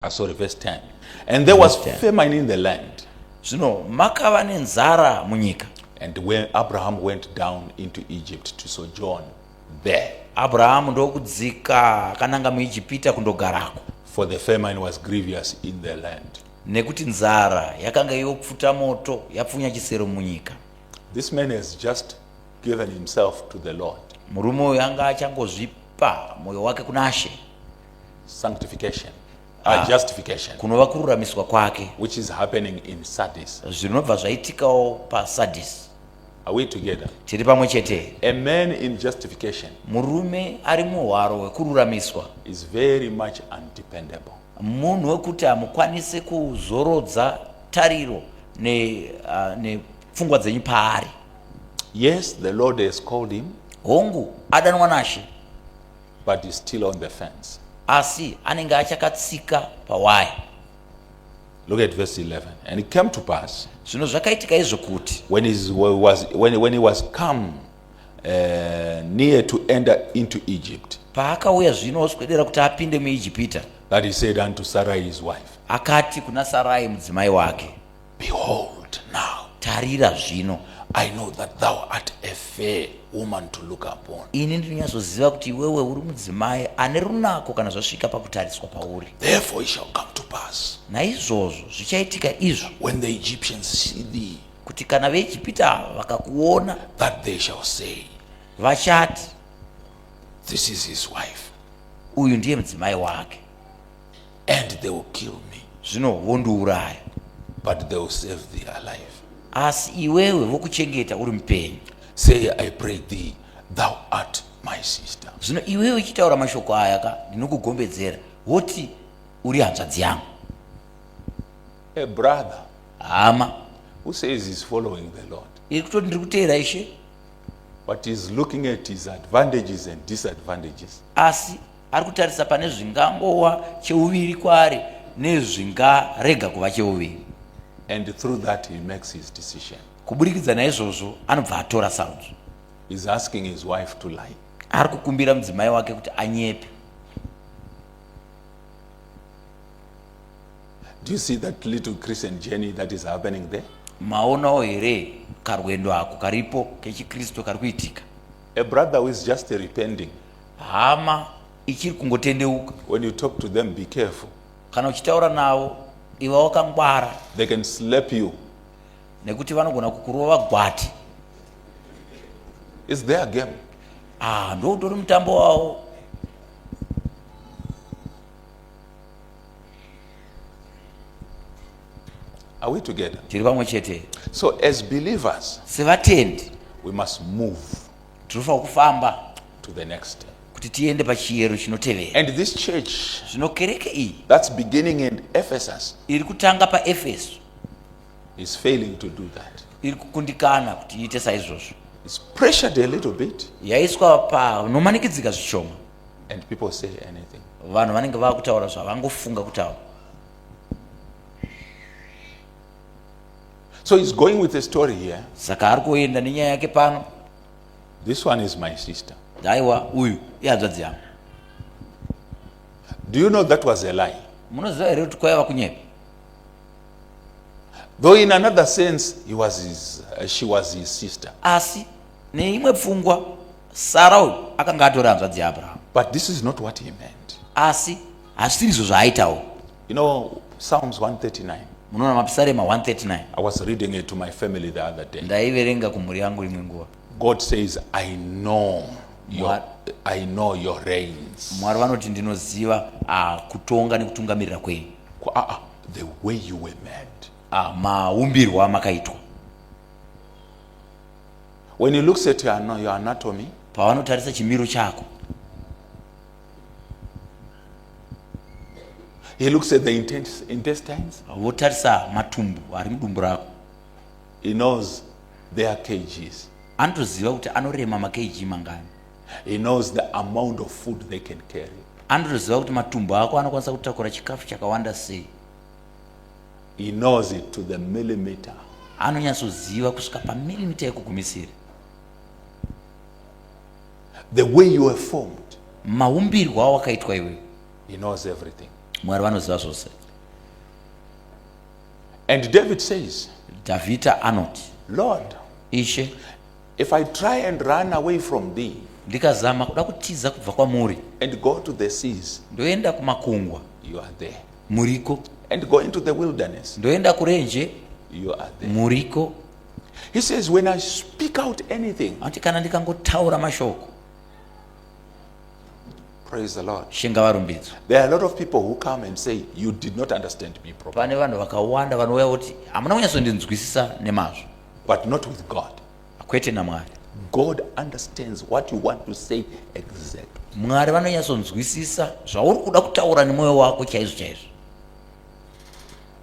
Sorry, verse 10. And there was famine in the land. Zvino makava nenzara munyika. And when Abraham went down into Egypt to sojourn there. Abraham ndokudzika akananga muIjipita kundogarako. For the famine was grievous in the land. Nekuti nzara yakanga yopfuta moto yapfunya chisero munyika. This man has just given himself to the Lord. Murume uyu anga achangozvipa moyo wake kuna She. Sanctification. Justification. Kunova kururamiswa kwake. Which is happening in Sardis. Zvinobva zvaitikawo paSardis. Are we together? Tiri pamwe chete. A man in justification. Murume ari muhwaro hwekururamiswa. Is very much undependable. Munhu wekuti hamukwanise kuzorodza tariro nepfungwa dzenyu paari. Yes, the Lord has called him. Hongu adanwa naShe. But he's still on the fence. Asi anenge achakatsika pawaya. Look at verse 11. And it came to pass, zvino zvakaitika izvo kuti when he was come near to enter into Egypt, paakauya zvino oswedera kuti apinde muIjipita, that he said unto Sarai his wife, akati kuna Sarai mudzimai wake, behold, now tarira zvino, I know that thou art a fair woman to look upon. Ini ndinonyatsoziva kuti iwewe uri mudzimai ane runako kana zvasvika pakutariswa pauri. Therefore it shall come to pass, naizvozvo zvichaitika izvo, when the Egyptians see thee, kuti kana veIjipita vakakuona, that they shall say, vachati, this is his wife, uyu ndiye mudzimai wake, and they will kill me, zvino vondiuraya, but they will save thee alive. Asi iwewe vokuchengeta uri mupenyu. Say, I pray thee, thou art my sister. Zvino iwewe uchitaura mashoko aya ndinokugombedzera, woti uri hanzvadzi yangu. A brother hama who says he's following the Lord, iri kutoti ndiri kuteera Ishe, but he's looking at his advantages and disadvantages. Asi ari kutarisa pane zvingangova cheuviri kwaari nezvingarega kuva cheuviri. And through that he makes his decision. Kuburikidza naizvozvo anobva atora sarudzo. He's asking his wife to lie. Ari kukumbira mudzimai wake kuti anyepe. Do you see that little Christian journey that is happening there? Maonawo here karwendo ako karipo kechikristu kari kuitika. A brother who is just repenting. Hama ichiri kungotendeuka. When you talk to them, be careful. Kana uchitaura navo, iva wakangwara. They can slap you. Nekuti vanogona kukurova gwati. It's their game. Ndo utori mutambo wavo. Are we together? Tiri pamwe chete. So as believers, sevatendi, we must move tinofanira kufamba to the next step. Kuti tiende pachiyero chinotevera. And this church, zvino kereke iyi, that's beginning in Ephesus, iri kutanga paEfeso, is failing to do that. iri kukundikana kuti iite saizvozvo. It's pressured a little bit. Yaiswa panomanikidzika zvishoma. And people say anything. Vanhu vanenge vakutaura zvavangofunga kutaura. So he's going with a story here. Saka ari kuenda nenyaya yake pano. This one is my sister. Aiwa, uyu ihanzvadzi yangu. Do you know that was a lie? Munoziva here kuti kwaiva kunyepa. Though in another sense she was his sister. Asi neimwe pfungwa Sara uyu akanga atori hanzvadzi yaAbraham. But this is not what he meant. Asi hazvisiri izvo zvaaitawo. You know, Psalms 139. Munoona mapisarema 139. I was reading it to my family the other day. Ndaiverenga kumhuri yangu rimwe nguva. God says, I know your reigns. Mwari vanoti ndinoziva kutonga nekutungamirira kwenyu. The way you were made. Maumbirwa makaitwa. When he looks at your anatomy, pavanotarisa chimiro chako, he looks at the intestines. Votarisa matumbu ari mudumbu rako. He knows their kgs. Anotoziva kuti anorema makg mangani. He knows the amount of food they can carry. Anotoziva kuti matumbu ako anokwanisa kutakura chikafu chakawanda sei. He knows it to the millimeter. Anonyatsoziva kusvika pamilimita yekugumisira. The way you are formed, maumbirwa wakaitwa iwe, he knows everything. Mwari vanoziva zvose. And David says, Dhavhidha anoti, Lord, Ishe, if I try and run away from thee ndikazama kuda kutiza kubva kwamuri and go to the seas, ndoenda kumakungwa, you are there. muriko. And go into the wilderness, Ndoenda kurenje, you are there. muriko. He says, when I speak out anything, Anoti kana ndikangotaura mashoko, praise the Lord. shinga varumbidzwa. There are a lot of people who come and say, you did not understand me properly. Pane vanhu vakawanda vanouya kuti hamuna kunyatsondinzwisisa nemazvo, But not with God. kwete naMwari. God understands what you want to say exactly. Mwari vanonyatsonzwisisa zvauri kuda kutaura nemwoyo wako chaizvo chaizvo.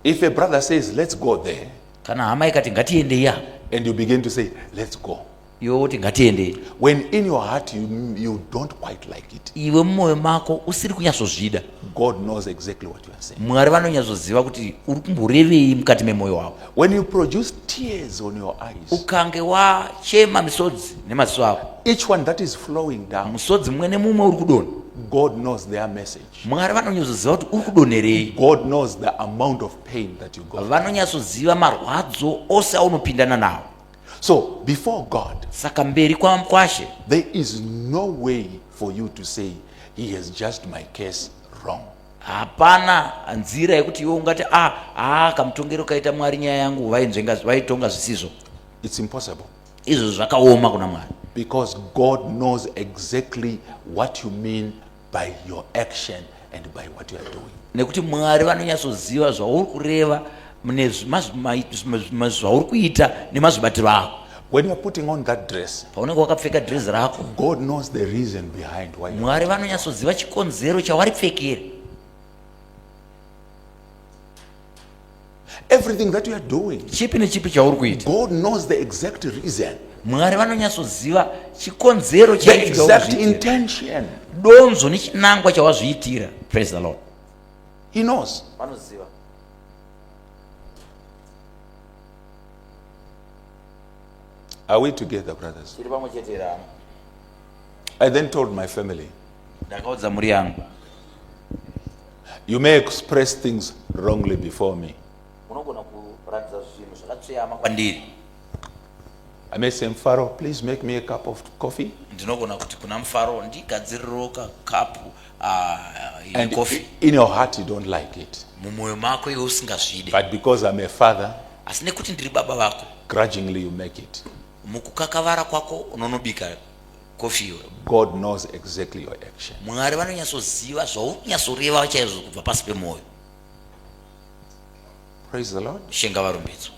If a brother says, let's go there, Kana hama ikati ngatiendei apa, and you begin to say, let's go, iwe woti ngatiendei, when in your heart you don't quite like it, iwe mumwoyo mako usiri kunyatsozvida, God knows exactly what you are saying. Mwari vanonyatsoziva kuti uri kumborevei mukati memwoyo wako. When you produce tears on your eyes, Ukange wachema misodzi nemaziso ako, each one that is flowing down, musodzi mumwe nemumwe uri kudonha, God knows their message. Mwari vanonyatsoziva kuti uri kudonherei. God knows the amount of pain that you go through. Vanonyatsoziva marwadzo ose aunopindana nawo. So before God, Saka mberi kwashe, there is no way for you to say, he has judged my case wrong. hapana nzira yekuti iwe ungati kamutongero kaita Mwari nyaya yangu vaitonga zvisizvo. It's impossible. Izvo zvakaoma kuna Mwari, Because God knows exactly what you mean by your action and by what you are doing. nekuti Mwari vanonyatsoziva zvauri kureva zvauri kuita nemazvibatiro ako. When you are putting on that dress, Paunenge wakapfeka dhirezi rako, God knows the reason behind why. Mwari vanonyatsoziva chikonzero chawaripfekera. Everything that you are doing, Chipi nechipi chauri kuita, God knows the exact reason, Mwari vanonyatsoziva chikonzero the exact chaicho, intention. donzo nechinangwa chawazviitira. Praise the Lord. He knows. Vanoziva. Are we together, brothers? Tiri pamwe chete here. I then told my family, Ndakaudza mhuri yangu, you may express things wrongly before me. unogona kuratidza zvinhu zvakatsveyama kwandiri. I may say, Mfaro, please make me a cup of coffee. Ndinogona kuti kuna Mufaro ndigadzirirewo kakapu ine And coffee. in your heart you don't like it. Mumwoyo mako iwe usingazvide, But because I'm a father, asi nekuti ndiri baba vako, grudgingly you make it. mukukakavara kwako unonobika kofi iwe. God knows exactly your action. Mwari vanonyatsoziva zvauri kunyatsoreva chaizvo kubva pasi pemwoyo. Praise the Lord. Shenga varumbidzwa.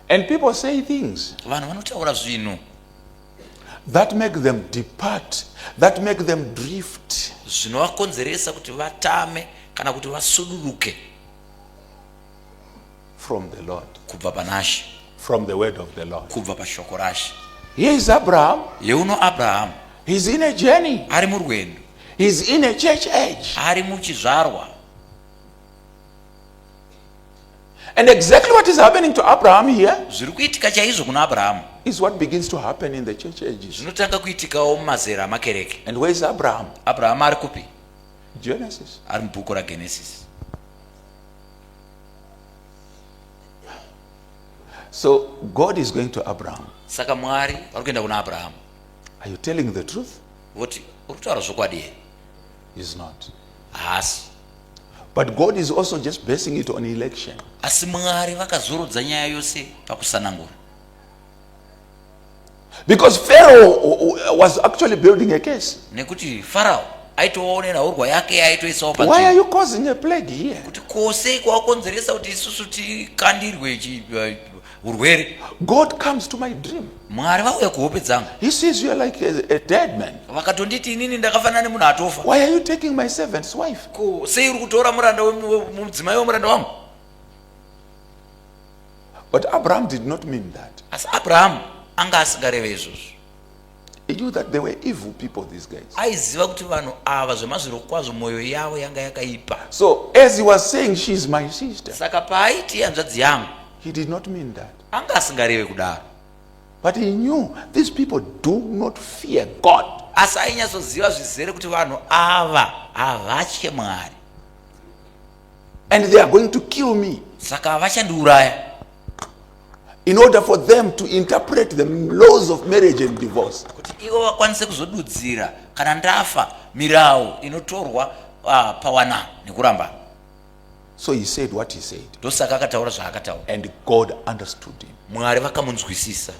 And people say things Vanhu vanotaura zvinhu that make them depart, that make them drift zvinovakonzeresa kuti vatame kana kuti vasuduruke from the Lord, kubva panashe, from the word of the Lord. kubva pashoko rashe. Here is Abraham. Yeuno Abrahamu He's in a journey. ari murwendo, He's in a church age. ari muchizvarwa. And exactly what is happening to Abraham here Zviri kuitika chaizvo kuna Abrahamu is what begins to happen in the church ages. zvinotanga kuitikawo mumazera amakereke. And where is Abraham? Abrahamu ari kupi? Genesis. Ari mubhuku raGenesis. So God is going to Abraham. Saka Mwari vari kuenda kuna Abrahamu. Are you telling the truth? Voti uri kutaura zvokwadi here? He's not. Haasi. But God is also just basing it on election. Asi Mwari vakazorodza nyaya yose pakusanangura. Because Pharaoh was actually building a case. Nekuti Farao aitovawo nenhaurwa yake yaitoisawo Why are panzvimbo you causing a plague here? kuti kwose kwakonzeresa kuti isusu tikandirwe urwere. God comes to my dream. Mwari vauya kuhope dzangu He sees you are like a dead man. vakatonditi inini ndakafanana nemunhu atofa. Why are you taking my servant's wife? Ko sei uri kutora mudzimai wemuranda wangu? But Abraham did not mean that. Asi Abrahamu anga asingareve izvozvo. He knew that they were evil people, these guys. Aiziva kuti vanhu ava zvemazviro kwazvo mwoyo yavo yanga yakaipa. So as he was saying, she's my sister, Saka paaiti hanzvadzi yangu he did not mean that. anga asingareve kudaro. But he knew these people do not fear God. asi ainyatsoziva zvizere kuti vanhu ava havatye Mwari, and they are going to kill me. saka havachandiuraya. In order for them to interpret the laws of marriage and divorce. Kuti ivo vakwanise kuzodudzira kana ndafa mirau inotorwa pawanano nekuramba. So he said what he said. Ndosaka akataura zvaakataura. And God understood him. Mwari vakamunzwisisa.